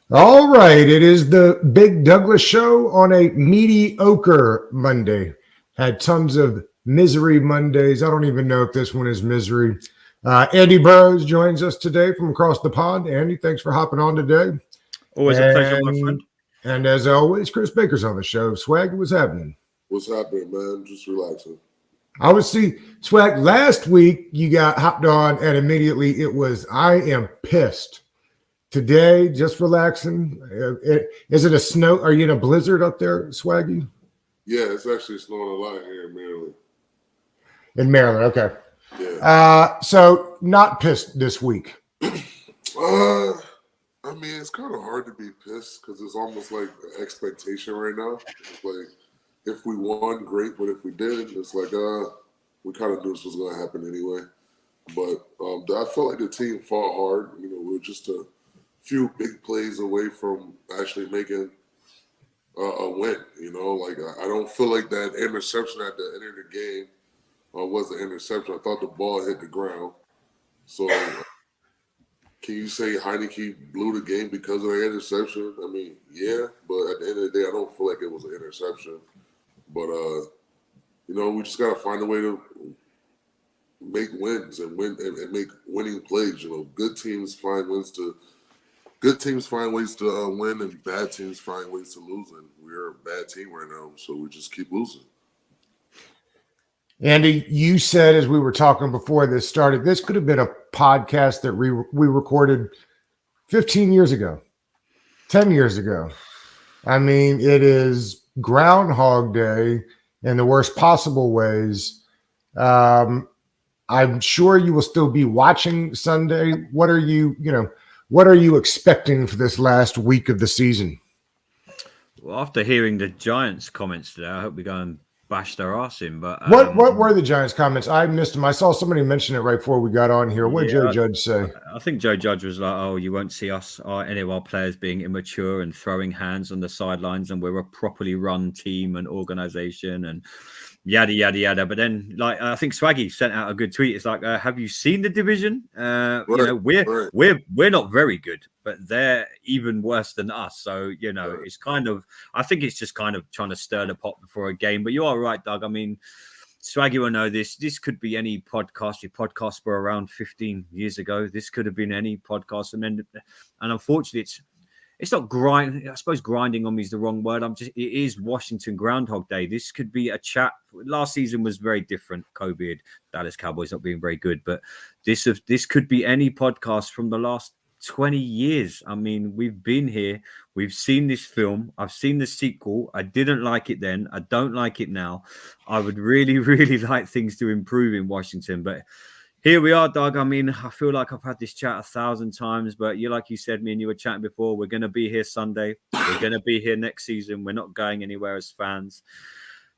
All right, it is the Big Douglas Show on a mediocre Monday. Had tons of misery Mondays. I don't even know if this one is misery. Andy Burrows joins us today from across the pond. Andy, thanks for hopping on today. Always a pleasure, my And friend. and as always, Chris Baker's on the show. Swag, what's happening? What's happening, man? Just relaxing. I was Swag, last week you got hopped on and immediately it was, I am pissed. Today, just relaxing. Is it a snow? Are you in a blizzard up there, Swaggy? Yeah, it's actually snowing a lot here in Maryland. In Maryland, okay. Yeah. So not pissed this week. I mean, it's kind of hard to be pissed because it's almost like an expectation right now. It's like if we won, great, but if we didn't, it's like we kind of knew this was going to happen anyway. But I felt like the team fought hard. You know, we were just a few big plays away from actually making a win. You know, like I don't feel like that interception at the end of the game was an interception. I thought the ball hit the ground. So can you say Heineke blew the game because of the interception? I mean, yeah, but at the end of the day, I don't feel like it was an interception. But you know, we just gotta find a way to make wins and win and make winning plays. You know, good teams find ways to win, and bad teams find ways to lose. And we're a bad team right now, so we just keep losing. Andy, you said as we were talking before this started, this could have been a podcast that we recorded 15 years ago, 10 years ago. I mean, it is Groundhog Day in the worst possible ways. I'm sure you will still be watching Sunday. What are you expecting for this last week of the season? Well, after hearing the Giants' comments today, I hope we go and bash their ass in. But what were the Giants' comments? I missed them. I saw somebody mention it right before we got on here. What did Joe Judge say? I think Joe Judge was like, "Oh, you won't see us or any of our players being immature and throwing hands on the sidelines, and we're a properly run team and organization and yada yada yada." But then, like, I think Swaggy sent out a good tweet. It's like, "Have you seen the division? You know, we're not very good, but they're even worse than us." So, you know, it's kind of, I think it's just kind of trying to stir the pot before a game. But you are right, Doug. I mean, Swaggy will know this. This could be any podcast. Your podcasts were around 15 years ago. This could have been any podcast. And unfortunately, it's not grinding. I suppose grinding on me is the wrong word. It is Washington Groundhog Day. This could be a chat. Last season was very different. COVID, Dallas Cowboys not being very good. But this could be any podcast from the last 20 years. I mean, we've been here. We've seen this film. I've seen the sequel. I didn't like it then. I don't like it now. I would really, really like things to improve in Washington. But here we are, Doug. I mean, I feel like I've had this chat 1,000 times, but like you said, me and you were chatting before, we're going to be here Sunday. We're going to be here next season. We're not going anywhere as fans.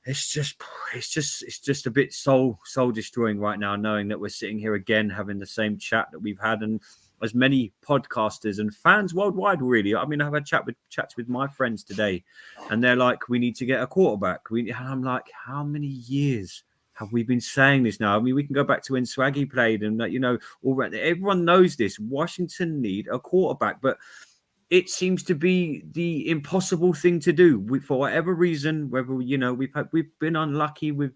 It's just a bit soul destroying right now, knowing that we're sitting here again, having the same chat that we've had, and as many podcasters and fans worldwide, really. I mean, I've had chats with my friends today, and they're like, "We need to get a quarterback." And I'm like, how many years have we been saying this now? I mean, we can go back to when Swaggy played, and that, you know, everyone knows this. Washington need a quarterback, but it seems to be the impossible thing to do. For whatever reason, whether, you know, we've been unlucky with,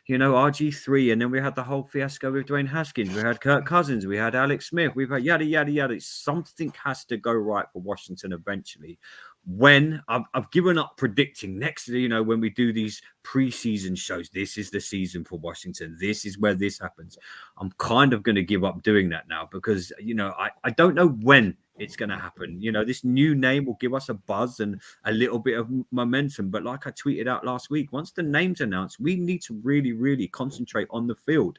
you know, RG3, and then we had the whole fiasco with Dwayne Haskins. We had Kirk Cousins, we had Alex Smith, we've had yada yada yada. Something has to go right for Washington eventually. When I've given up predicting next, you know, when we do these preseason shows, this is the season for Washington. This is where this happens. I'm kind of going to give up doing that now because, you know, I don't know when it's going to happen. You know, this new name will give us a buzz and a little bit of momentum. But like I tweeted out last week, once the name's announced, we need to really, really concentrate on the field.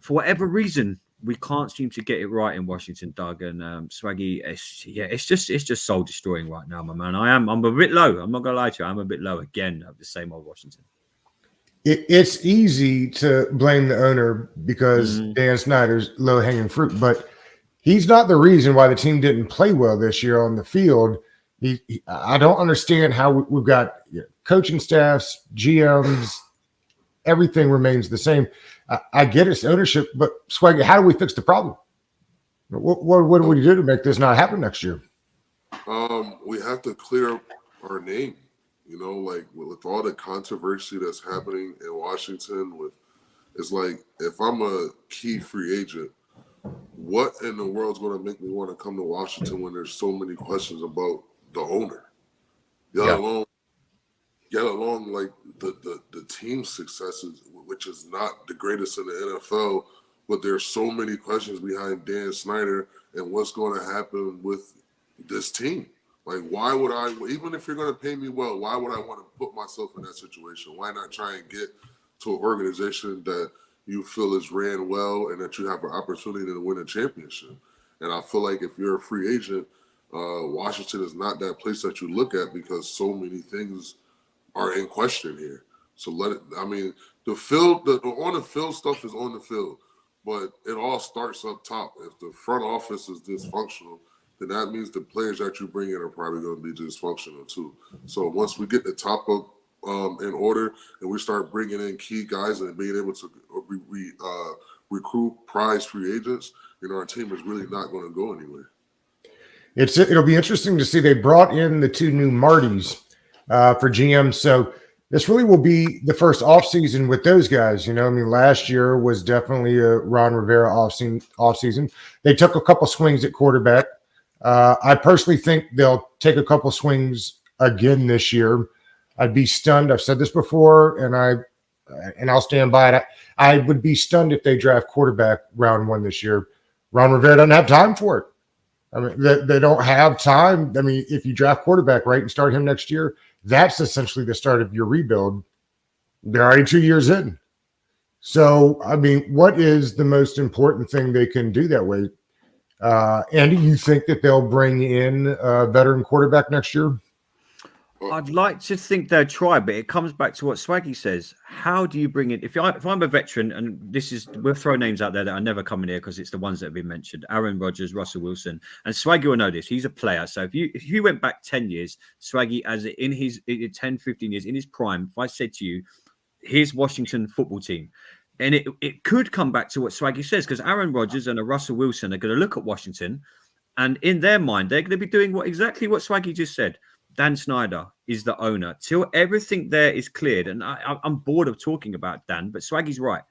For whatever reason, we can't seem to get it right in Washington, Doug, and Swaggy. It's just soul destroying right now, my man. I'm a bit low. I'm not gonna lie to you. I'm a bit low again of the same old Washington. It's easy to blame the owner because Dan Snyder's low hanging fruit, but he's not the reason why the team didn't play well this year on the field. I don't understand how we've got coaching staffs, GMs, everything remains the same. I get it's ownership, but Swaggy, how do we fix the problem? What do we do to make this not happen next year? We have to clear up our name. You know, like with all the controversy that's happening in Washington, it's like if I'm a key free agent, what in the world's going to make me want to come to Washington when there's so many questions about the owner? Get along like the team's successes, which is not the greatest in the NFL, but there's so many questions behind Dan Snyder and what's going to happen with this team. Like, why would I, even if you're going to pay me well, why would I want to put myself in that situation? Why not try and get to an organization that you feel is ran well and that you have an opportunity to win a championship? And I feel like if you're a free agent, Washington is not that place that you look at because so many things are in question here. So the field, the on the field stuff is on the field, but it all starts up top. If the front office is dysfunctional, then that means the players that you bring in are probably going to be dysfunctional too. So once we get the top up in order and we start bringing in key guys and being able to recruit prize free agents, our team is really not going to go anywhere. It'll be interesting to see. They brought in the two new Martys for GM, so this really will be the first offseason with those guys. Last year was definitely a Ron Rivera offseason. They took a couple swings at quarterback. I personally think they'll take a couple swings again this year. I'd be stunned. I've said this before, and I'll stand by it. I would be stunned if they draft quarterback round 1 this year. Ron Rivera doesn't have time for it. I mean, they don't have time. I mean, if you draft quarterback right and start him next year, that's essentially the start of your rebuild. They're already 2 years in. So, I mean, what is the most important thing they can do that way? Andy, you think that they'll bring in a veteran quarterback next year? I'd like to think they'll try, but it comes back to what Swaggy says. How do you bring in? If I'm a veteran, and we'll throw names out there that are never coming here because it's the ones that have been mentioned: Aaron Rodgers, Russell Wilson, and Swaggy will know this. He's a player. So if you went back 10 years, Swaggy, as in his 10, 15 years in his prime, if I said to you, here's Washington football team. And it could come back to what Swaggy says, because Aaron Rodgers and a Russell Wilson are going to look at Washington, and in their mind, they're going to be doing exactly what Swaggy just said. Dan Snyder is the owner. Till everything there is cleared, and I'm bored of talking about Dan, but Swaggy's right.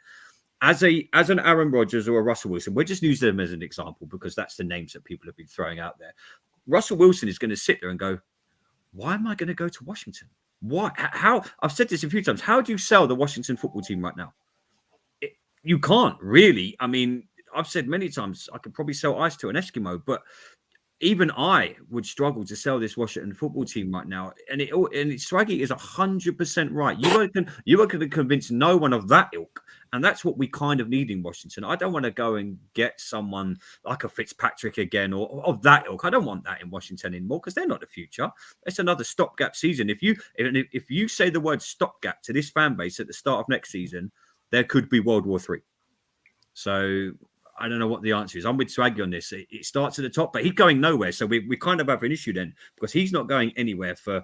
As an Aaron Rodgers or a Russell Wilson, we're just using them as an example because that's the names that people have been throwing out there. Russell Wilson is going to sit there and go, why am I going to go to Washington? Why? How? I've said this a few times. How do you sell the Washington football team right now? You can't really. I mean, I've said many times I could probably sell ice to an Eskimo, but even I would struggle to sell this Washington football team right now. And Swaggy is 100% right. You are going to convince no one of that ilk. And that's what we kind of need in Washington. I don't want to go and get someone like a Fitzpatrick again or of that ilk. I don't want that in Washington anymore because they're not the future. It's another stopgap season. If you say the word stopgap to this fan base at the start of next season, there could be World War III. So I don't know what the answer is. I'm with Swaggy on this. It starts at the top, but he's going nowhere. So we kind of have an issue then because he's not going anywhere for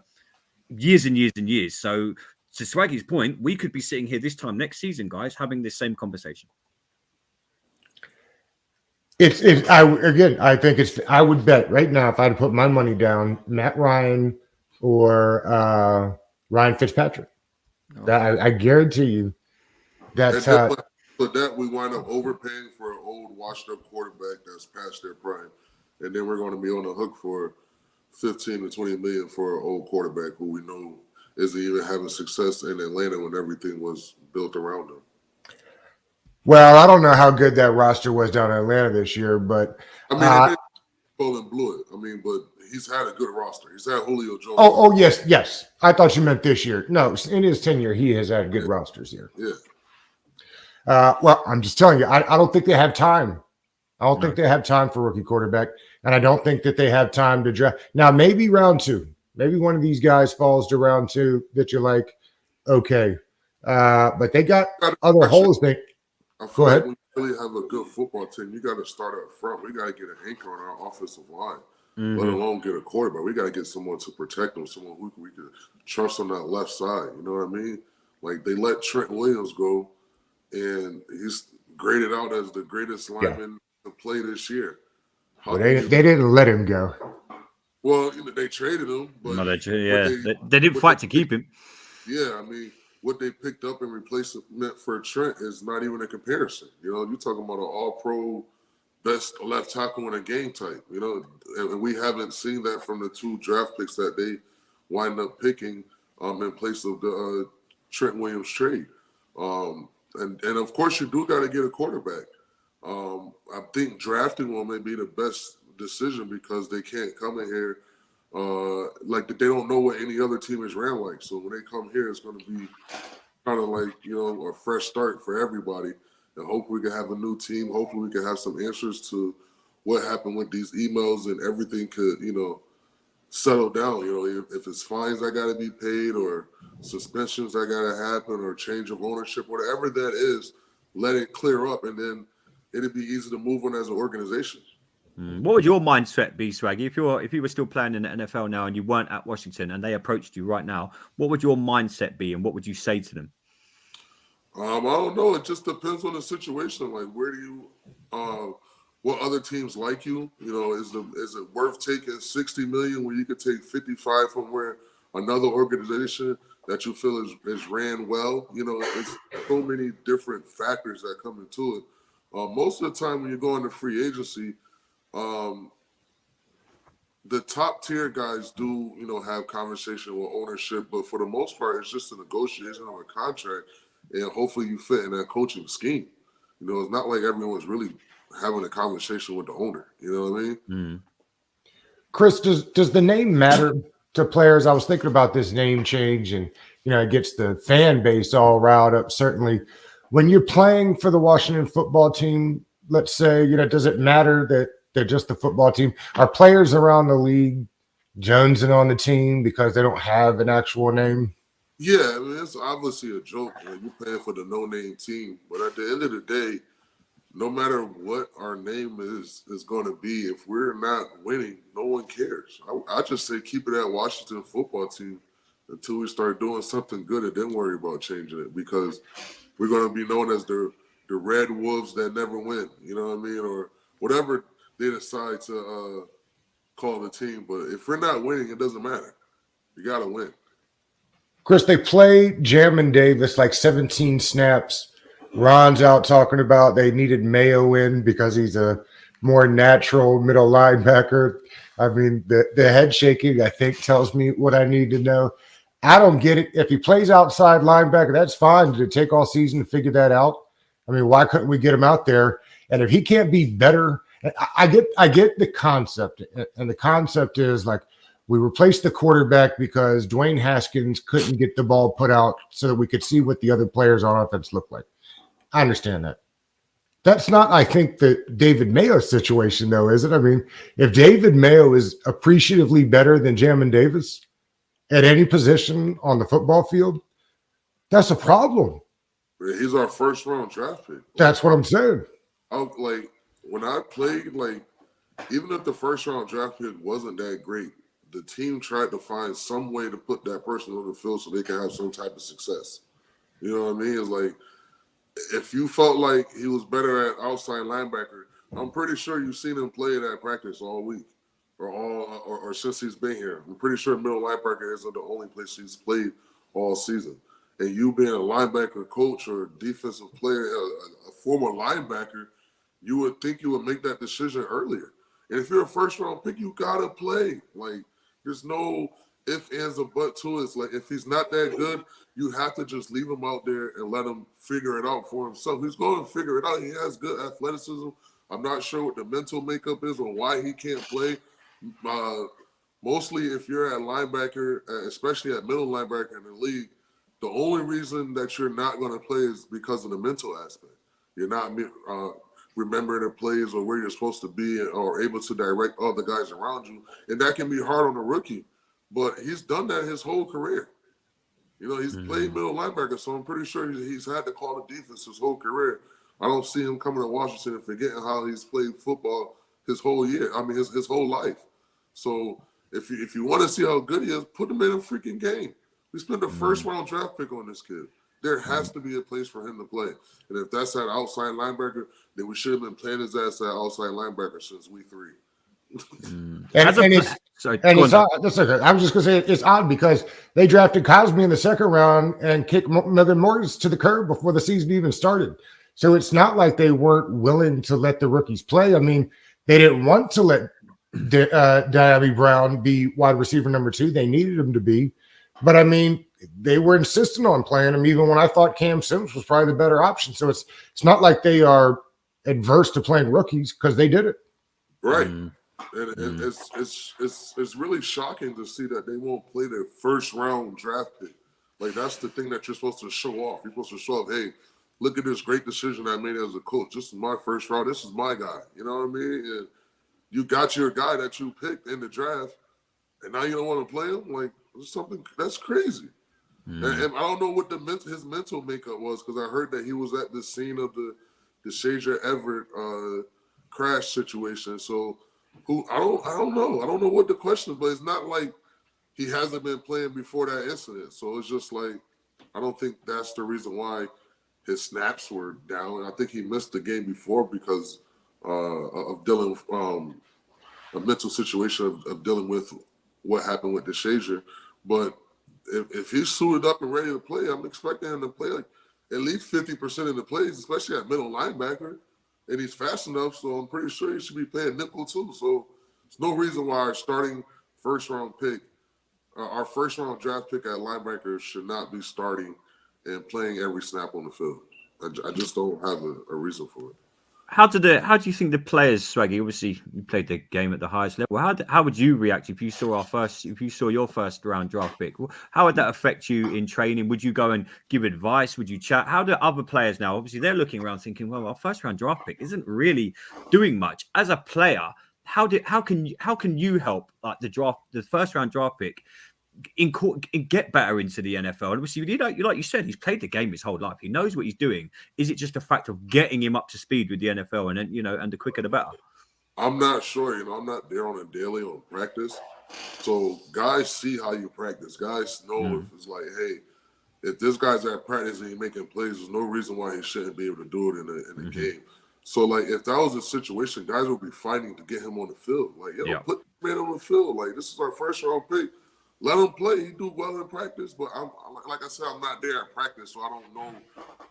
years and years and years. So to Swaggy's point, we could be sitting here this time next season, guys, having this same conversation. I think I would bet right now if I had to put my money down, Matt Ryan or Ryan Fitzpatrick. Oh. I guarantee you that's But that we wind up overpaying for an old, washed-up quarterback that's past their prime, and then we're going to be on the hook for $15 to $20 million for an old quarterback who we know isn't even having success in Atlanta when everything was built around him. Well, I don't know how good that roster was down in Atlanta this year, but I mean, blew it. I mean, but he's had a good roster. He's had Julio Jones. Oh, yes. I thought you meant this year. No, in his tenure, he has had good rosters here. Yeah. Well, I'm just telling you, I don't think they have time. I don't think they have time for rookie quarterback, and I don't think that they have time to draft. Now, maybe round 2. Maybe one of these guys falls to round 2 that you're like, okay. But they got other holes. Go ahead. When you really have a good football team, you got to start up front. We got to get an anchor on our offensive line, let alone get a quarterback. We got to get someone to protect them, someone who we can trust on that left side. You know what I mean? Like they let Trent Williams go, and he's graded out as the greatest lineman to play this year. Well, they didn't let him go. Well, they traded him, but No, they didn't fight to keep him. Yeah, I mean, what they picked up in replacement for Trent is not even a comparison. You're talking about an all-pro, best left tackle in a game type. And we haven't seen that from the 2 draft picks that they wind up picking in place of the Trent Williams trade. And of course, you do got to get a quarterback. I think drafting one may be the best decision because they can't come in here like they don't know what any other team has ran like. So when they come here, it's going to be kind of like a fresh start for everybody. And hopefully we can have a new team. Hopefully we can have some answers to what happened with these emails and everything could settle down. If it's fines that got to be paid or suspensions that got to happen or change of ownership, whatever that is, let it clear up, and then it'd be easy to move on as an organization. What would your mindset be, Swaggy, if you were still playing in the NFL now and you weren't at Washington and they approached you right now? What would your mindset be, and what would you say to them? I don't know. It just depends on the situation. Like, where do you, what other teams like you? Is it worth taking $60 million when you could take 55 from where another organization that you feel is ran well? It's so many different factors that come into it. Most of the time when you go into free agency, the top tier guys do, have conversation with ownership, but for the most part, it's just a negotiation of a contract, and hopefully you fit in that coaching scheme. It's not like everyone's really having a conversation with the owner. You know what I mean? Mm. Chris, does the name matter to players? I was thinking about this name change, and it gets the fan base all riled up. Certainly, when you're playing for the Washington football team, let's say, does it matter that they're just the football team? Are players around the league jonesing on the team because they don't have an actual name? Yeah, I mean, it's obviously a joke. You're playing for the no-name team, but at the end of the day, no matter what our name is going to be, if we're not winning, no one cares. I just say keep it at Washington football team until we start doing something good, and then worry about changing it, because we're going to be known as the Red Wolves that never win. You know what I mean? Or whatever they decide to call the team. But if we're not winning, it doesn't matter. You got to win. Chris, they play Jamin Davis like 17 snaps. Ron's out talking about they needed Mayo in because he's a more natural middle linebacker. I mean, the head shaking, I think, tells me what I need to know. I don't get it. If he plays outside linebacker, that's fine. Did it take all season to figure that out? I mean, why couldn't we get him out there? And if he can't be better, I get the concept. And the concept is like, we replaced the quarterback because Dwayne Haskins couldn't get the ball put out so that we could see what the other players on offense look like. I understand that. That's not, I think, the David Mayo situation, though, is it? I mean, if David Mayo is appreciatively better than Jamin Davis at any position on the football field, that's a problem. He's our first-round draft pick. That's what I'm saying. When I played, even if the first-round draft pick wasn't that great, the team tried to find some way to put that person on the field so they can have some type of success. You know what I mean? It's like, if you felt like he was better at outside linebacker, I'm pretty sure you've seen him play at practice all week or since he's been here. I'm pretty sure middle linebacker isn't the only place he's played all season. And you being a linebacker coach or defensive player, a former linebacker, you would think you would make that decision earlier. And if you're a first-round pick, you got to play. There's no ifs, ands, or buts to it. It's like, if he's not that good, you have to just leave him out there and let him figure it out for himself. He's going to figure it out. He has good athleticism. I'm not sure what the mental makeup is or why he can't play. Mostly if you're at linebacker, especially at middle linebacker in the league, the only reason that you're not going to play is because of the mental aspect. You're not remembering the plays or where you're supposed to be or able to direct other guys around you. And that can be hard on a rookie. But he's done that his whole career. He's played middle linebacker, so I'm pretty sure he's had to call the defense his whole career. I don't see him coming to Washington and forgetting how he's played football his whole year. I mean, his whole life. So if you want to see how good he is, put him in a freaking game. We spent a first-round draft pick on this kid. There has to be a place for him to play. And if that's at outside linebacker, then we should have been playing his ass at outside linebacker since week 3. Sorry, And go it's on. odd. That's okay. I was just going to say it's odd because they drafted Cosme in the second round and kicked Megan Morris to the curb before the season even started. So it's not like they weren't willing to let the rookies play. I mean, they didn't want to let Diaby Brown be wide receiver number 2. They needed him to be. But I mean, they were insistent on playing him even when I thought Cam Sims was probably the better option. So it's not like they are adverse to playing rookies because they did it. Right. And it's really shocking to see that they won't play their first round draft pick. Like, that's the thing that you're supposed to show off. You're supposed to show off, hey, look at this great decision I made as a coach. This is my first round. This is my guy. You know what I mean? And you got your guy that you picked in the draft, and now you don't want to play him? Like, something that's crazy. And I don't know what his mental makeup was, because I heard that he was at the scene of the Shazier Everett crash situation. So I don't know. I don't know what the question is, but it's not like he hasn't been playing before that incident. So it's just like, I don't think that's the reason why his snaps were down. I think he missed the game before because of dealing with a mental situation of dealing with what happened with the Shazier. But if he's suited up and ready to play, I'm expecting him to play like at least 50% of the plays, especially at middle linebacker. And he's fast enough, so I'm pretty sure he should be playing nickel too. So there's no reason why our starting first-round pick, our first-round draft pick at linebacker should not be starting and playing every snap on the field. I just don't have a reason for it. How do you think the players, Swaggy? Obviously, you played the game at the highest level. How would you react if you saw your first round draft pick? How would that affect you in training? Would you go and give advice? Would you chat? How do other players now? Obviously, they're looking around thinking, well, our first round draft pick isn't really doing much. As a player, how can you help like the first round draft pick get better into the NFL? Obviously, like you said, he's played the game his whole life. He knows what he's doing. Is it just a fact of getting him up to speed with the NFL, and then and the quicker the better? I'm not sure. I'm not there on a daily on practice, so guys see how you practice. Guys know if it's like, hey, if this guy's at practice and he's making plays, there's no reason why he shouldn't be able to do it in a game. So, like, if that was a situation, guys would be fighting to get him on the field. Like, put the man on the field. Like, this is our first round pick. Let him play. He do well in practice, but like I said, I'm not there at practice, so I don't know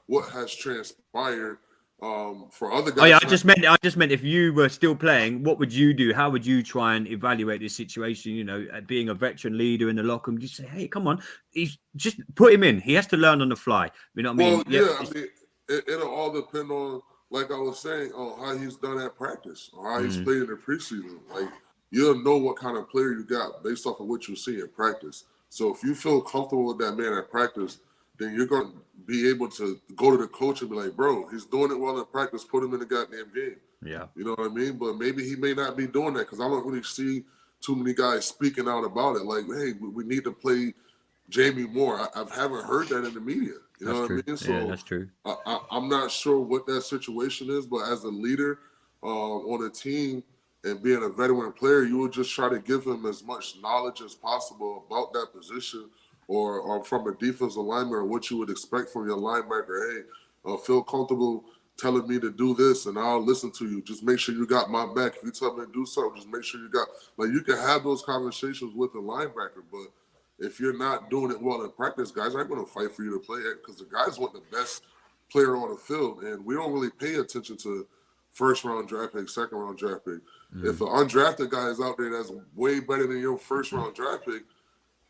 what has transpired for other guys. Oh yeah, I just meant if you were still playing, what would you do? How would you try and evaluate this situation? Being a veteran leader in the locker room, you say, hey, come on, he's just put him in. He has to learn on the fly. You know what I mean? I mean, it'll all depend on, like I was saying, on how he's done at practice, or how he's played in the preseason. Like, you'll know what kind of player you got based off of what you see in practice. So if you feel comfortable with that man at practice, then you're going to be able to go to the coach and be like, bro, he's doing it well in practice. Put him in the goddamn game. Yeah. You know what I mean? But maybe he may not be doing that, because I don't really see too many guys speaking out about it. Like, hey, we need to play Jamie Moore. I haven't heard that in the media. You know what I mean? So that's true. I'm not sure what that situation is, but as a leader on a team, and being a veteran player, you would just try to give him as much knowledge as possible about that position, or from a defensive lineman, or what you would expect from your linebacker. Hey, feel comfortable telling me to do this, and I'll listen to you. Just make sure you got my back. If you tell me to do something, just make sure you got. Like, you can have those conversations with a linebacker, but if you're not doing it well in practice, guys aren't going to fight for you to play it, because the guys want the best player on the field, and we don't really pay attention to first-round draft pick, second-round draft pick. If an undrafted guy is out there that's way better than your first-round draft pick,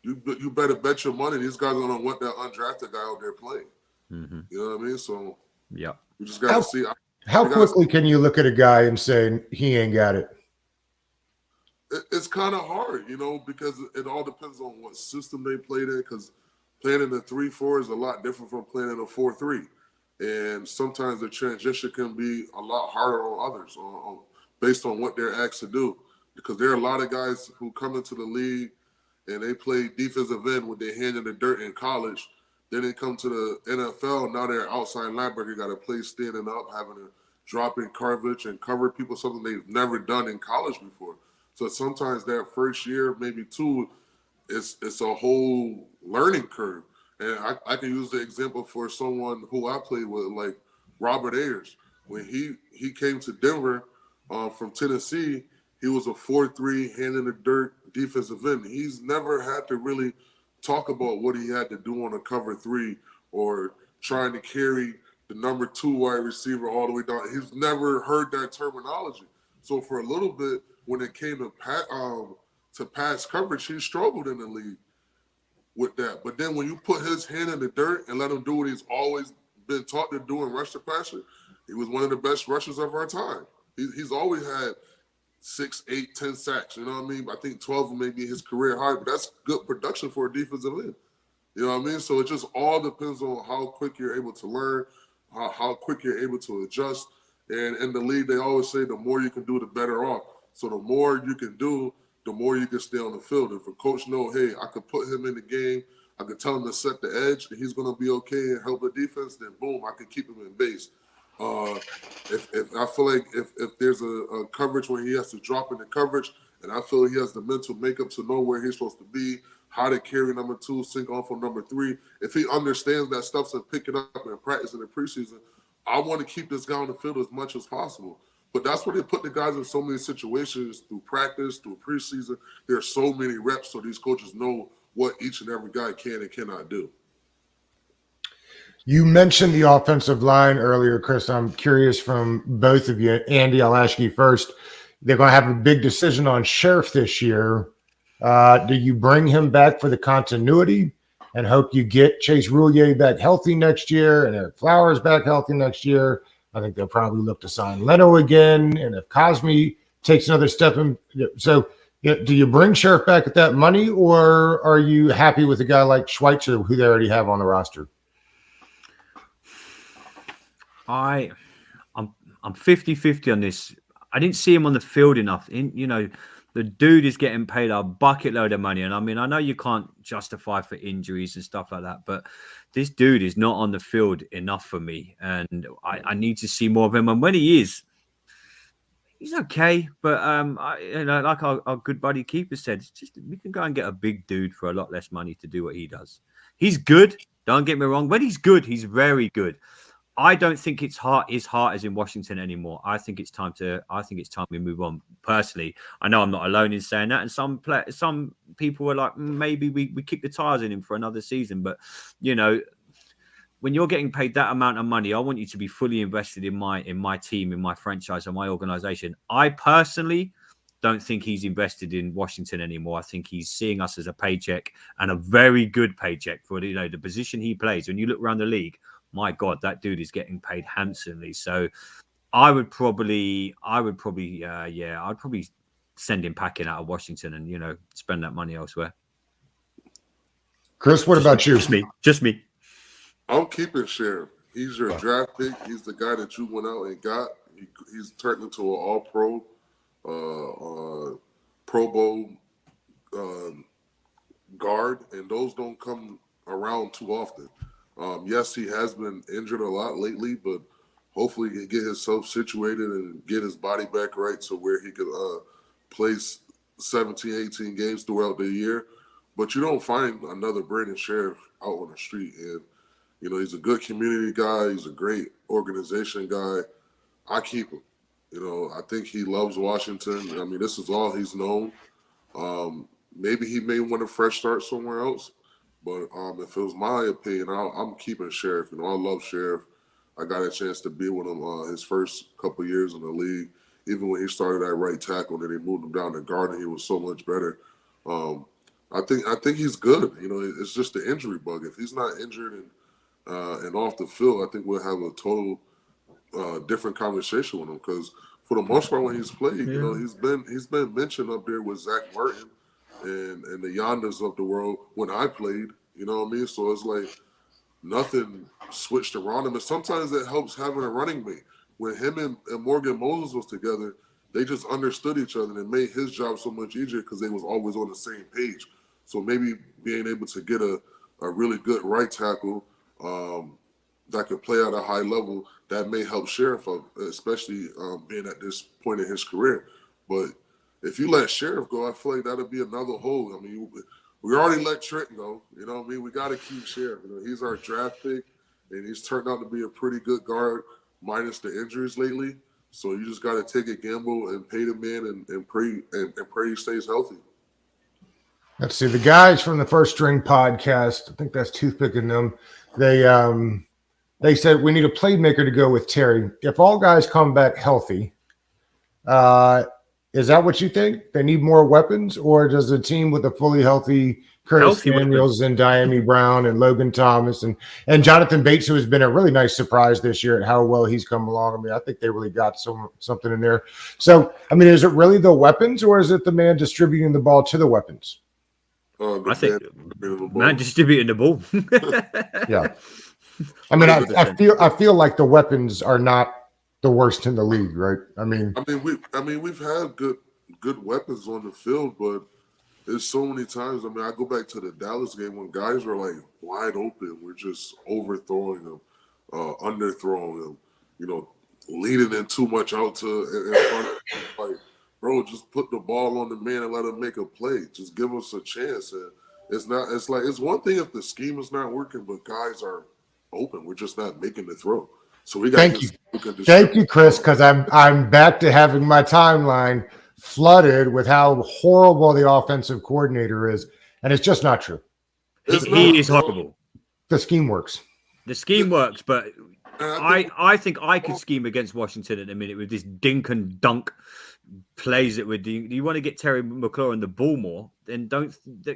you better bet your money these guys are going to want that undrafted guy out there playing. You know what I mean? So, yeah, you just got to see. How quickly can you look at a guy and say he ain't got it? It's kind of hard, because it all depends on what system they played in, because playing in the 3-4 is a lot different from playing in a 4-3. And sometimes the transition can be a lot harder on others based on what they're asked to do. Because there are a lot of guys who come into the league and they play defensive end with their hand in the dirt in college. Then they come to the NFL. Now they're outside linebacker, got to play standing up, having to drop in coverage and cover people, something they've never done in college before. So sometimes that first year, maybe two, it's a whole learning curve. And I can use the example for someone who I played with, like Robert Ayers. When he came to Denver from Tennessee, he was a 4-3 hand in the dirt defensive end. He's never had to really talk about what he had to do on a cover 3 or trying to carry the number 2 wide receiver all the way down. He's never heard that terminology. So for a little bit, when it came to pass coverage, he struggled in the league with that. But then when you put his hand in the dirt and let him do what he's always been taught to do in rush the passer, he was one of the best rushers of our time. He's always had 6, 8, 10 sacks. You know what I mean? I think 12 may be his career high, but that's good production for a defensive end. You know what I mean? So it just all depends on how quick you're able to learn, how quick you're able to adjust. And in the league, they always say the more you can do, the better off. So the more you can do, the more you can stay on the field. If a coach know, hey, I could put him in the game, I could tell him to set the edge, and he's going to be okay and help the defense, then boom, I can keep him in base. If I feel like if there's a coverage where he has to drop into coverage, and I feel he has the mental makeup to know where he's supposed to be, how to carry number 2, sync off on number 3. If he understands that stuff and pick it up and practice in the preseason, I want to keep this guy on the field as much as possible. But that's where they put the guys in so many situations through practice, through preseason. There's so many reps, so these coaches know what each and every guy can and cannot do. You mentioned the offensive line earlier, Chris. I'm curious from both of you. Andy, I'll ask you first. They're going to have a big decision on Sheriff this year. Do you bring him back for the continuity and hope you get Chase Roulier back healthy next year and Eric Flowers back healthy next year? I think they'll probably look to sign Leno again. And if Cosme takes another step in, so do you bring Sheriff back at that money, or are you happy with a guy like Schweitzer who they already have on the roster? I'm 50-50 on this. I didn't see him on the field enough. The dude is getting paid a bucket load of money. And I mean, I know you can't justify for injuries and stuff like that, but this dude is not on the field enough for me. And I need to see more of him. And when he is, he's okay. But like our good buddy Keeper said, it's just we can go and get a big dude for a lot less money to do what he does. He's good. Don't get me wrong. When he's good, he's very good. I don't think it's his heart is in Washington anymore. I think it's time we move on. Personally, I know I'm not alone in saying that, and some people were like, maybe we kick the tires in him for another season. But when you're getting paid that amount of money, I want you to be fully invested in my team, in my franchise, and my organization. I personally don't think he's invested in Washington anymore. I think he's seeing us as a paycheck, and a very good paycheck for the position he plays. When you look around the league, my God, that dude is getting paid handsomely. So I'd probably send him packing out of Washington and, spend that money elsewhere. Chris, what about you? Just me. I'm keeping Sheriff. He's your draft pick. He's the guy that you went out and got. He's turned into an all-pro, Pro Bowl guard, and those don't come around too often. Yes, he has been injured a lot lately, but hopefully he can get himself situated and get his body back right to where he could play 17, 18 games throughout the year. But you don't find another Brandon Sheriff out on the street. And, he's a good community guy. He's a great organization guy. I keep him. I think he loves Washington. I mean, this is all he's known. Maybe he may want a fresh start somewhere else. But if it was my opinion, I'm keeping Sheriff. I love Sheriff. I got a chance to be with him his first couple years in the league. Even when he started at right tackle, and then they moved him down to guard, and he was so much better. I think he's good. It's just the injury bug. If he's not injured and off the field, I think we'll have a total different conversation with him. Because for the most part, when he's played, he's been mentioned up there with Zach Martin and the Yonders of the world when I played, you know what I mean? So it's like nothing switched around him. And sometimes it helps having a running mate. When him and Morgan Moses was together, they just understood each other, and it made his job so much easier because they was always on the same page. So maybe being able to get a really good right tackle that could play at a high level, that may help Sheriff up, especially being at this point in his career. But if you let Sheriff go, I feel like that'll be another hole. I mean, we already let Trent go. You know what I mean? We got to keep Sheriff. He's our draft pick, and he's turned out to be a pretty good guard, minus the injuries lately. So you just got to take a gamble and pay the man and pray and pray he stays healthy. Let's see. The guys from the First String podcast, I think that's Toothpicking them. They said we need a playmaker to go with Terry. If all guys come back healthy, is that what you think? They need more weapons, or does a team with a fully healthy Curtis Samuels and Diami Brown and Logan Thomas and Jonathan Bates, who has been a really nice surprise this year at how well he's come along? I mean, I think they really got something in there. So, I mean, is it really the weapons, or is it the man distributing the ball to the weapons? I think man distributing the ball. Yeah. I mean, I feel like the weapons are not the worst in the league, right? I mean, we've had good weapons on the field, but there's so many times. I mean, I go back to the Dallas game when guys are like wide open. We're just overthrowing them, underthrowing them. You know, leading in too much out to in front of them. Like, bro, just put the ball on the man and let him make a play. Just give us a chance. And it's one thing if the scheme is not working, but guys are open. We're just not making the throw. So we got. Thank you, Chris, because I'm back to having my timeline flooded with how horrible the offensive coordinator is, and it's just not true. He is horrible. The scheme works. The scheme works, but I think I could scheme against Washington at the minute with this dink and dunk plays that we're doing. You want to get Terry McLaurin the ball more, then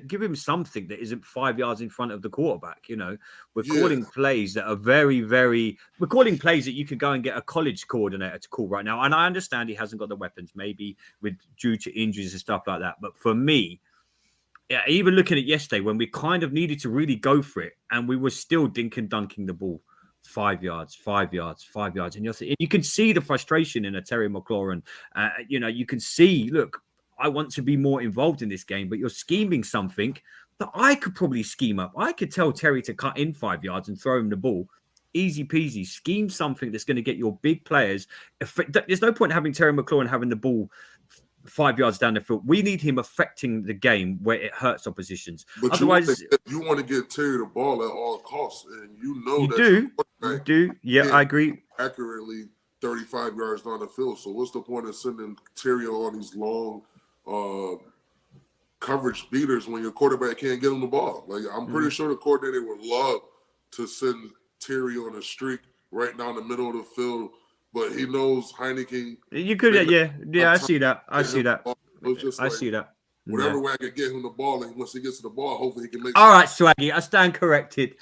give him something that isn't 5 yards in front of the quarterback. You know, we're calling plays that are we're calling plays that you could go and get a college coordinator to call right now. And I understand he hasn't got the weapons, maybe due to injuries and stuff like that. But for me, even looking at yesterday when we kind of needed to really go for it and we were still dink and dunking the ball. 5 yards, 5 yards, 5 yards. And you can see the frustration in a Terry McLaurin. You can see, look, I want to be more involved in this game, but you're scheming something that I could probably scheme up. I could tell Terry to cut in 5 yards and throw him the ball. Easy peasy. Scheme something that's going to get your big players. There's no point having Terry McLaurin having the ball 5 yards down the field. We need him affecting the game where it hurts oppositions. But otherwise, you want to get Terry the ball at all costs, and you do. Yeah, I agree. Accurately 35 yards down the field. So what's the point of sending Terry on these long coverage beaters when your quarterback can't get him the ball? Like, I'm pretty sure the coordinator would love to send Terry on a streak right down the middle of the field. But he knows Heineken. You could, yeah. I see that. I see that. Whatever way I can get him the ball, and once he gets to the ball, hopefully he can make. All right, Swaggy, I stand corrected.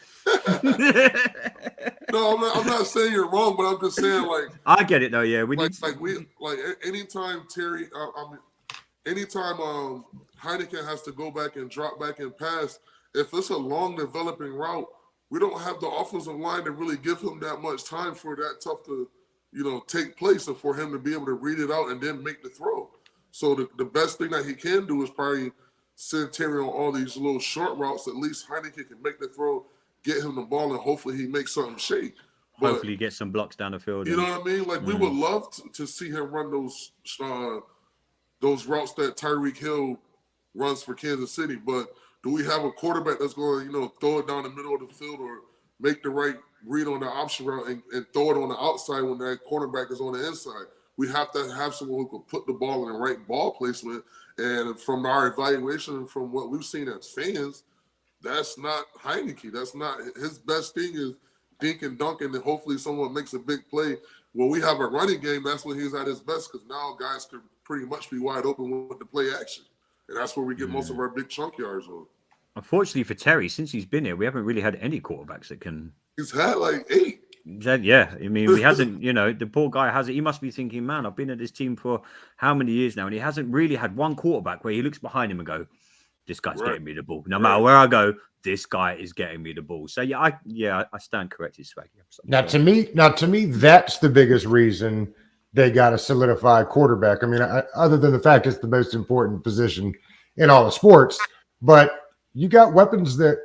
No, I'm not saying you're wrong, but I'm just saying, like, I get it though. Yeah, anytime Terry, anytime Heineken has to go back and drop back and pass, if it's a long developing route, we don't have the offensive line to really give him that much time for that tough to, take place and for him to be able to read it out and then make the throw. So the best thing that he can do is probably send Terry on all these little short routes. At least Heineken can make the throw, get him the ball, and hopefully he makes something shake. But, hopefully get some blocks down the field. You know what I mean? Like, we would love to see him run those routes that Tyreek Hill runs for Kansas City. But do we have a quarterback that's going to, throw it down the middle of the field or make the right read on the option route and throw it on the outside when that cornerback is on the inside? We have to have someone who can put the ball in the right ball placement. And from our evaluation and from what we've seen as fans, that's not Heineke. That's not his best thing is dink and dunk, and then hopefully someone makes a big play. When we have a running game, that's when he's at his best because now guys can pretty much be wide open with the play action. And that's where we get most of our big chunk yards on. Unfortunately for Terry, since he's been here, we haven't really had any quarterbacks that can. He's had like 8. Yeah, I mean, he hasn't, the poor guy hasn't. He must be thinking, man, I've been at this team for how many years now? And he hasn't really had one quarterback where he looks behind him and go, this guy's getting me the ball. No matter where I go, this guy is getting me the ball. So, I stand corrected, Swaggy. Now, to me, that's the biggest reason they got to solidify a quarterback. I mean, other than the fact it's the most important position in all the sports, but you got weapons that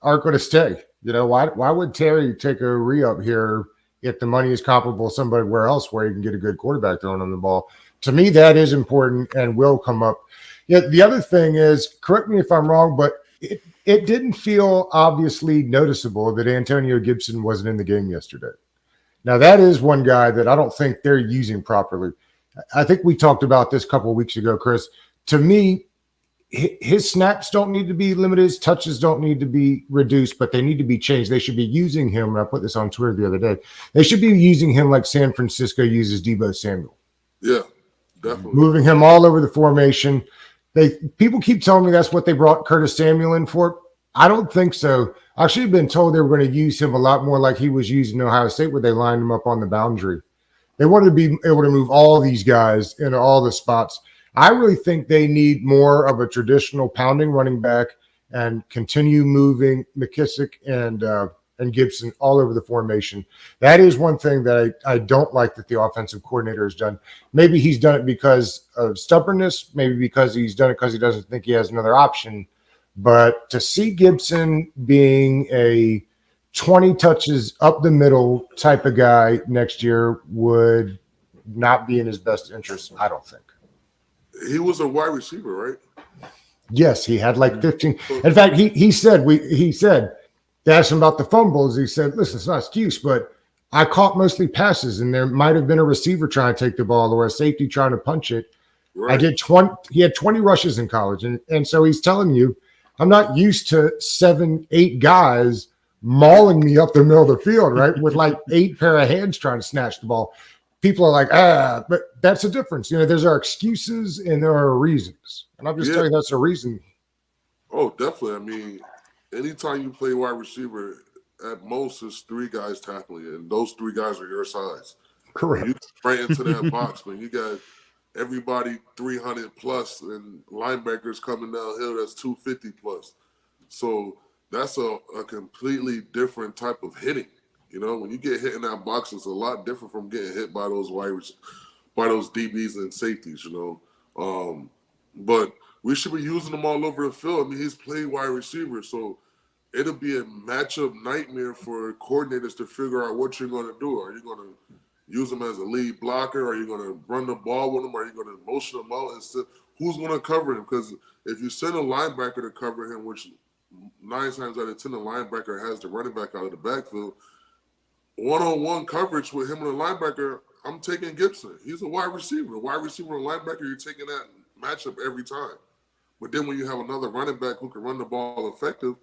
aren't going to stay. Why would Terry take a re-up here if the money is comparable somewhere else where you can get a good quarterback throwing on the ball? To me, that is important and will come up. Yeah, the other thing is, correct me if I'm wrong, but it didn't feel obviously noticeable that Antonio Gibson wasn't in the game yesterday. Now, that is one guy that I don't think they're using properly. I think we talked about this a couple of weeks ago, Chris. To me, his snaps don't need to be limited. His touches don't need to be reduced, but they need to be changed. They should be using him. And I put this on Twitter the other day. They should be using him like San Francisco uses Deebo Samuel. Yeah, definitely. Moving him all over the formation. People keep telling me that's what they brought Curtis Samuel in for. I don't think so. I actually have been told they were going to use him a lot more like he was used in Ohio State, where they lined him up on the boundary. They wanted to be able to move all these guys into all the spots. I really think they need more of a traditional pounding running back and continue moving McKissick and Gibson all over the formation. That is one thing that I don't like that the offensive coordinator has done. Maybe he's done it because of stubbornness. Maybe because he's done it because he doesn't think he has another option. But to see Gibson being a 20 touches up the middle type of guy next year would not be in his best interest, I don't think. He was a wide receiver, right? Yes, he had like 15. In fact, he said they asked him about the fumbles. He said, listen, it's not an excuse, but I caught mostly passes, and there might have been a receiver trying to take the ball or a safety trying to punch it. Right. I did 20. He had 20 rushes in college, and so he's telling you, I'm not used to 7, 8 guys mauling me up the middle of the field, right, with like 8 pair of hands trying to snatch the ball. People are like, but that's the difference. There's our excuses and there are reasons. And I'm just telling you that's a reason. Oh, definitely. I mean, anytime you play wide receiver, at most it's 3 guys tackling you, and those 3 guys are your size. Correct. You right into that box, man. You got everybody 300 plus and linebackers coming downhill that's 250 plus. So that's a completely different type of hitting. When you get hit in that box, it's a lot different from getting hit by those DBs and safeties, but we should be using them all over the field. I mean, he's played wide receiver, so it'll be a matchup nightmare for coordinators to figure out what you're going to do. Are you going to use him as a lead blocker? Are you going to run the ball with him? Are you going to motion him out? Who's going to cover him? Because if you send a linebacker to cover him, which 9 times out of 10 the linebacker has the running back out of the backfield, one-on-one coverage with him and the linebacker, I'm taking Gibson. He's a wide receiver. A wide receiver and linebacker, you're taking that matchup every time. But then when you have another running back who can run the ball effective,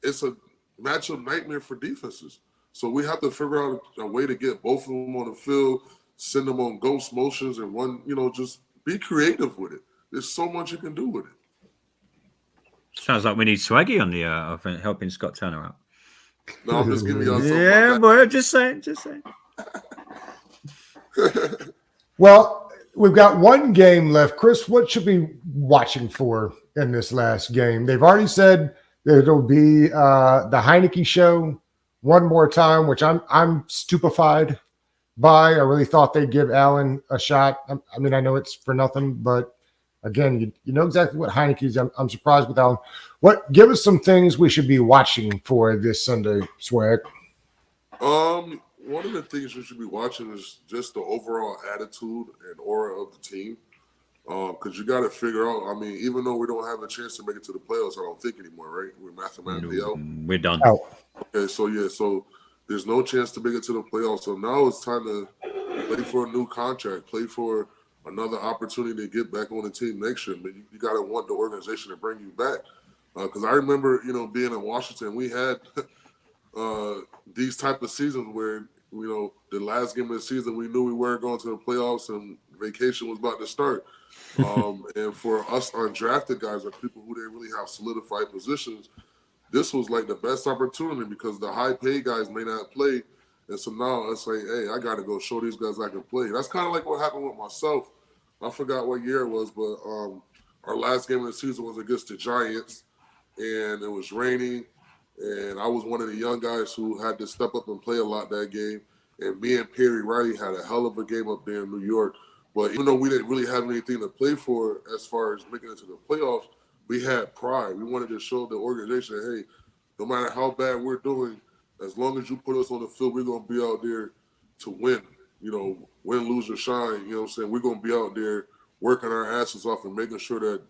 it's a matchup nightmare for defenses. So we have to figure out a way to get both of them on the field, send them on ghost motions, and just be creative with it. There's so much you can do with it. Sounds like we need Swaggy on the helping Scott Turner out. No, I'm just giving y'all something. Yeah, boy, just saying. Well, we've got one game left. Chris, what should we be watching for in this last game? They've already said that it'll be the Heineke show one more time, which I'm stupefied by. I really thought they'd give Allen a shot. I mean, I know it's for nothing, but again, you know exactly what Heineke is. I'm surprised with Allen. Give us some things we should be watching for this Sunday, Swag. One of the things you should be watching is just the overall attitude and aura of the team. Because you got to figure out, I mean, even though we don't have a chance to make it to the playoffs, I don't think anymore, right? We're mathematically out. We're done. Oh. Okay, so there's no chance to make it to the playoffs. So now it's time to play for a new contract, play for another opportunity to get back on the team next year. But you got to want the organization to bring you back. Because I remember, being in Washington, we had these type of seasons where, the last game of the season, we knew we weren't going to the playoffs and vacation was about to start. And for us undrafted guys or people who didn't really have solidified positions, this was like the best opportunity because the high-paid guys may not play. And so now it's like, hey, I got to go show these guys I can play. That's kind of like what happened with myself. I forgot what year it was, but our last game of the season was against the Giants, and it was raining. And I was one of the young guys who had to step up and play a lot that game. And me and Perry Riley had a hell of a game up there in New York. But even though we didn't really have anything to play for as far as making it to the playoffs, we had pride. We wanted to show the organization, hey, no matter how bad we're doing, as long as you put us on the field, we're going to be out there to win. Win, lose, or shine. You know what I'm saying? We're going to be out there working our asses off and making sure that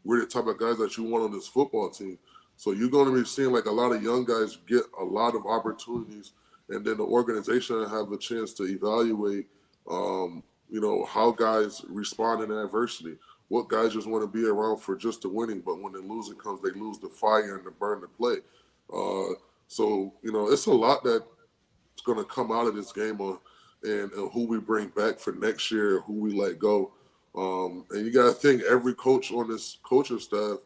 we're the type of guys that you want on this football team. So you're going to be seeing like a lot of young guys get a lot of opportunities and then the organization have a chance to evaluate, how guys respond in adversity. What guys just want to be around for just the winning, but when the losing comes, they lose the fire and the burn to play. So it's a lot that's going to come out of this game and who we bring back for next year, who we let go. And you got to think every coach on this coaching staff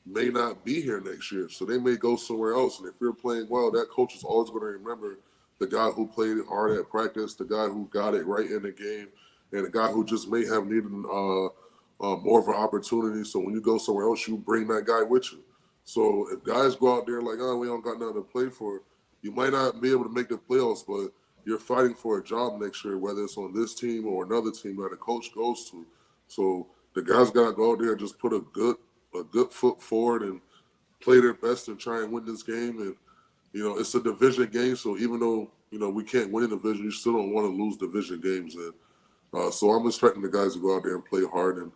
may not be here next year, so they may go somewhere else. And if you're playing well, that coach is always going to remember the guy who played hard at practice, the guy who got it right in the game, and the guy who just may have needed more of an opportunity. So when you go somewhere else, you bring that guy with you. So if guys go out there like, oh, we don't got nothing to play for, you might not be able to make the playoffs, but you're fighting for a job next year, whether it's on this team or another team that the coach goes to. So the guys got to go out there and just put a good foot forward and play their best and try and win this game. And it's a division game, so even though we can't win a division, you still don't want to lose division games. And so I'm expecting the guys to go out there and play hard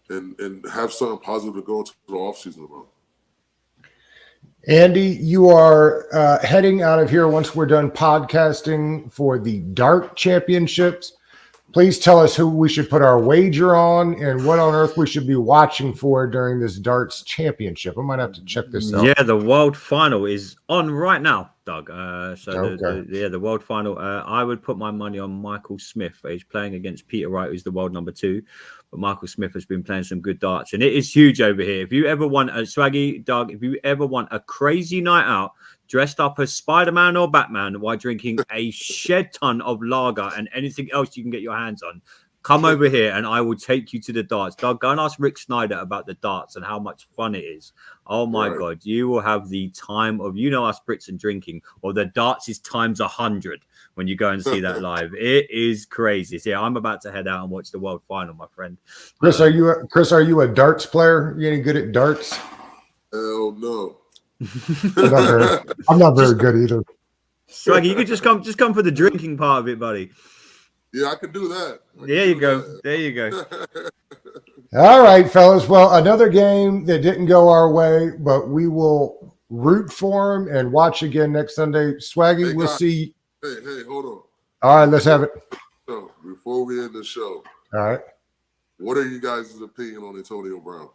and have something positive to go into the offseason about. Andy, you are heading out of here once we're done podcasting for the Dart Championships. Please tell us who we should put our wager on and what on earth we should be watching for during this darts championship. I might have to check this out. Yeah, the world final is on right now, Doug. Okay. The world final. I would put my money on Michael Smith. He's playing against Peter Wright, who's the world number 2. But Michael Smith has been playing some good darts, and it is huge over here. If you ever want a Swaggy, Doug, if you ever want a crazy night out, dressed up as Spider-Man or Batman while drinking a shed ton of lager and anything else you can get your hands on, come over here and I will take you to the darts. Doug, go and ask Rick Snyder about the darts and how much fun it is. Oh my God, you will have the time of, us Brits and drinking, or the darts is times 100 when you go and see that live. It is crazy. So yeah, I'm about to head out and watch the world final, my friend. Chris, are you a darts player? You any good at darts? Hell no. I'm not very good either. Swaggy, you could just come for the drinking part of it, buddy. Yeah, I could do that. There you go. There you go. All right, fellas. Well, another game that didn't go our way, but we will root for them and watch again next Sunday. Swaggy, we'll see. Hey, hold on. All right, let's have it. So, before we end the show, all right, what are you guys' opinion on Antonio Brown?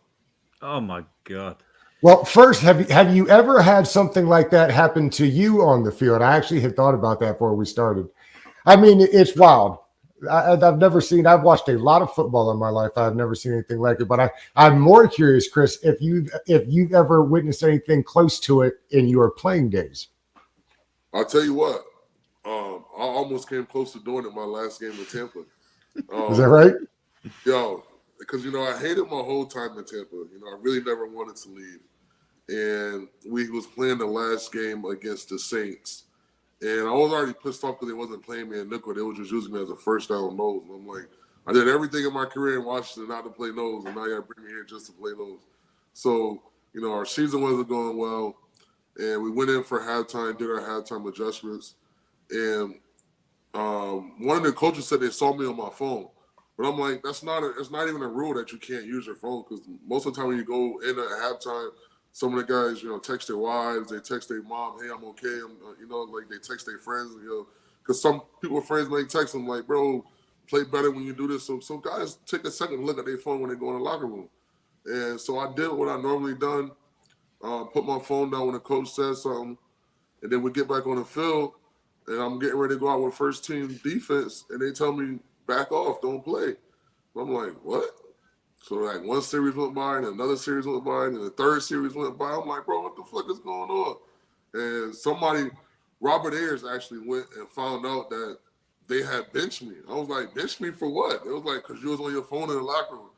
Oh my God. Well, first, have you ever had something like that happen to you on the field? I actually had thought about that before we started. I mean, it's wild. I've watched a lot of football in my life. I've never seen anything like it, but I'm more curious, Chris, if you've ever witnessed anything close to it in your playing days. I'll tell you what, I almost came close to doing it my last game in Tampa. Is that right? Yo, because, I hated my whole time in Tampa. I really never wanted to leave. And we was playing the last game against the Saints. And I was already pissed off because they wasn't playing me in nickel. They were just using me as a first down nose. And I'm like, I did everything in my career in Washington not to play nose, and now you got to bring me here just to play nose. So, our season wasn't going well. And we went in for halftime, did our halftime adjustments. And one of the coaches said they saw me on my phone. But I'm like, it's not even a rule that you can't use your phone, because most of the time when you go in at halftime, some of the guys, text their wives, they text their mom, hey, I'm okay. Like they text their friends, because some people, friends may text them like, bro, play better when you do this. So some guys take a second to look at their phone when they go in the locker room. And so I did what I normally done, put my phone down when the coach says something, and then we get back on the field, and I'm getting ready to go out with first team defense, and they tell me, back off, don't play. I'm like, what? So like one series went by, and another series went by, and the third series went by. I'm like, bro, what the fuck is going on? And Robert Ayers actually went and found out that they had benched me. I was like, bench me for what? It was like, because you was on your phone in the locker room.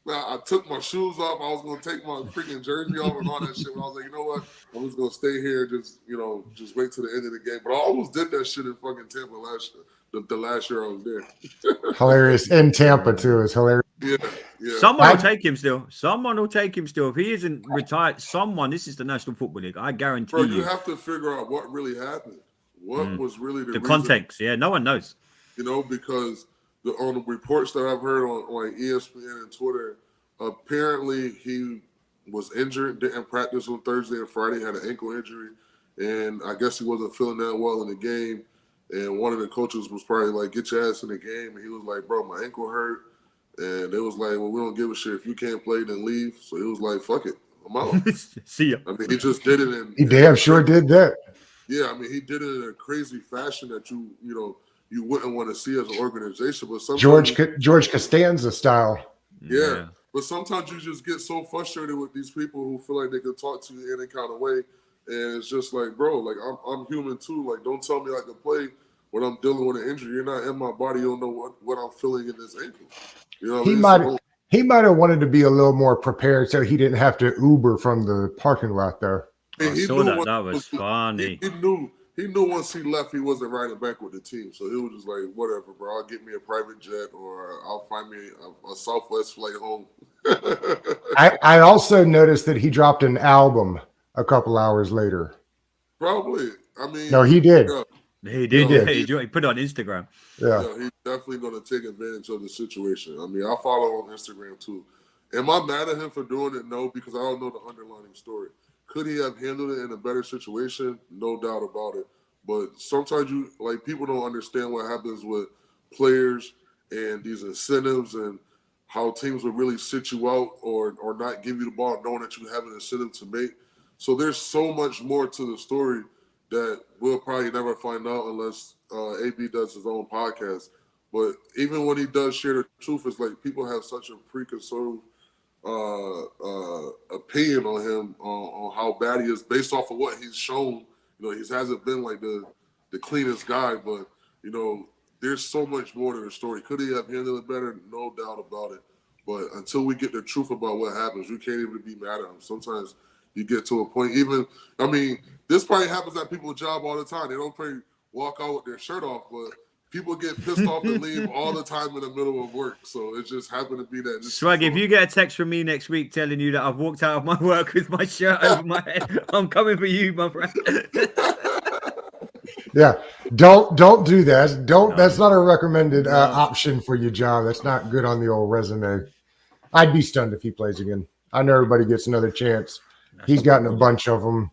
Now, I took my shoes off. I was going to take my freaking jersey off and all that shit. But I was like, you know what? I'm just going to stay here, just wait till the end of the game. But I almost did that shit in fucking Tampa last year. The last year I was there. Hilarious. In Tampa, too. It's hilarious. Yeah. Someone will take him still. Someone will take him still. If he isn't retired, this is the National Football League. I guarantee you. You have to figure out what really happened. What was really the reason? Context? Yeah, no one knows. Because on the reports that I've heard on like ESPN and Twitter, apparently he was injured, didn't practice on Thursday and Friday, had an ankle injury, and I guess he wasn't feeling that well in the game. And one of the coaches was probably like, get your ass in the game. And he was like, bro, my ankle hurt. And they was like, well, we don't give a shit. If you can't play, then leave. So he was like, fuck it. I'm out. See ya. I mean, he just did it. He damn sure did that. Yeah, I mean, he did it in a crazy fashion that you wouldn't want to see as an organization. But sometimes George Costanza style. Yeah, but sometimes you just get so frustrated with these people who feel like they can talk to you any kind of way, and it's just like, bro, like I'm human too. Like, don't tell me I can play when I'm dealing with an injury. You're not in my body. You don't know what I'm feeling in this ankle. You know what I mean? He might have wanted to be a little more prepared so he didn't have to Uber from the parking lot there. I saw that. That was funny. He knew once he left, he wasn't riding back with the team. So he was just like, whatever, bro. I'll get me a private jet or I'll find me a Southwest flight home. I also noticed that he dropped an album a couple hours later. Probably. I mean, no, he did. Yeah, he did. He put it on Instagram. Yeah, he's definitely going to take advantage of the situation. I mean, I follow on Instagram too. Am I mad at him for doing it? No, because I don't know the underlying story. Could he have handled it in a better situation? No doubt about it. But sometimes people don't understand what happens with players and these incentives and how teams will really sit you out or not give you the ball knowing that you have an incentive to make. So there's so much more to the story that we'll probably never find out unless AB does his own podcast. But even when he does share the truth, it's like people have such a preconceived opinion on him on how bad he is based off of what he's shown. He hasn't been like the cleanest guy, but there's so much more to the story. Could he have handled it better? No doubt about it. But until we get the truth about what happens, we can't even be mad at him. Sometimes you get to a point, this probably happens at people's job all the time. They don't probably walk out with their shirt off, but people get pissed off and leave all the time in the middle of work. So it just happened to be that. Swag, if you get a text from me next week telling you that I've walked out of my work with my shirt over my head, I'm coming for you, my friend. Yeah, don't do that. No. That's not a recommended option for your job. That's not good on the old resume. I'd be stunned if he plays again. I know everybody gets another chance. He's gotten a bunch of them.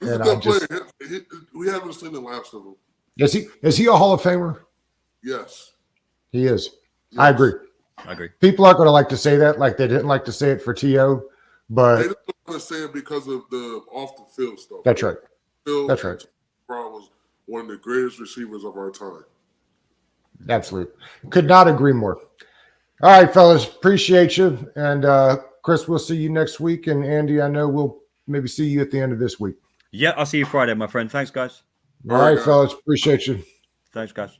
He's a good player. We haven't seen the last of him. Is he a Hall of Famer? Yes. He is. Yes. I agree. People aren't going to like to say that, like they didn't like to say it for T.O., but... They don't want to say it because of the off-the-field stuff. That's right. That's right. Brown was one of the greatest receivers of our time. Absolutely. Could not agree more. All right, fellas. Appreciate you. And Chris, we'll see you next week. And Andy, I know we'll maybe see you at the end of this week. Yeah, I'll see you Friday, my friend. Thanks, guys. All right, fellas. Appreciate you. Thanks, guys.